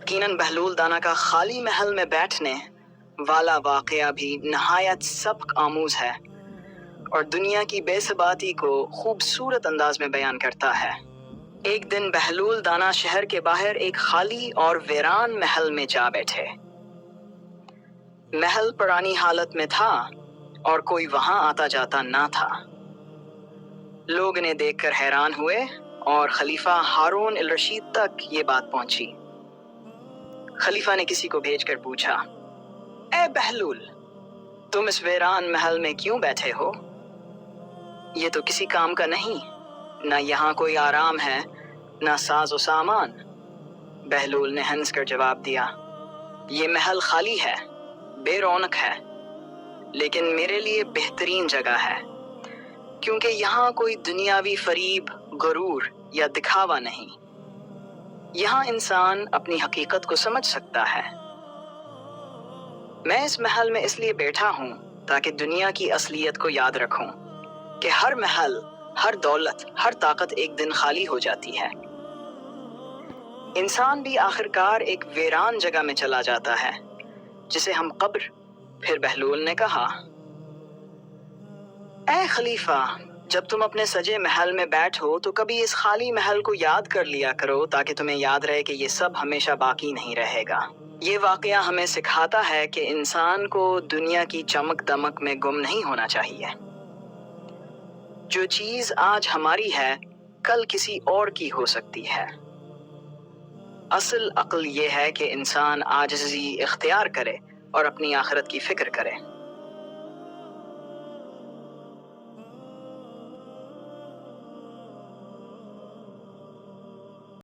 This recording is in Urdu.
یقیناً بہلول دانا کا خالی محل میں بیٹھنے والا واقعہ بھی نہایت سبق آموز ہے اور دنیا کی بے ثباتی کو خوبصورت انداز میں بیان کرتا ہے۔ ایک دن بہلول دانا شہر کے باہر ایک خالی اور ویران محل میں جا بیٹھے۔ محل پرانی حالت میں تھا اور کوئی وہاں آتا جاتا نہ تھا۔ لوگ انہیں دیکھ کر حیران ہوئے اور خلیفہ ہارون الرشید تک یہ بات پہنچی۔ خلیفہ نے کسی کو بھیج کر پوچھا، اے بہلول، تم اس ویران محل میں کیوں بیٹھے ہو؟ یہ تو کسی کام کا نہیں، نہ یہاں کوئی آرام ہے، نہ ساز و سامان۔ بہلول نے ہنس کر جواب دیا، یہ محل خالی ہے، بے رونق ہے، لیکن میرے لیے بہترین جگہ ہے، کیونکہ یہاں کوئی دنیاوی فریب، غرور یا دکھاوا نہیں۔ یہاں انسان اپنی حقیقت کو سمجھ سکتا ہے۔ میں اس محل میں اس لیے بیٹھا ہوں تاکہ دنیا کی اصلیت کو یاد رکھوں کہ ہر محل، ہر دولت، ہر طاقت ایک دن خالی ہو جاتی ہے۔ انسان بھی آخرکار ایک ویران جگہ میں چلا جاتا ہے جسے ہم قبر۔ پھر بہلول نے کہا، اے خلیفہ، جب تم اپنے سجے محل میں بیٹھو تو کبھی اس خالی محل کو یاد کر لیا کرو تاکہ تمہیں یاد رہے کہ یہ سب ہمیشہ باقی نہیں رہے گا۔ یہ واقعہ ہمیں سکھاتا ہے کہ انسان کو دنیا کی چمک دمک میں گم نہیں ہونا چاہیے۔ جو چیز آج ہماری ہے، کل کسی اور کی ہو سکتی ہے۔ اصل عقل یہ ہے کہ انسان عاجزی اختیار کرے اور اپنی آخرت کی فکر کرے۔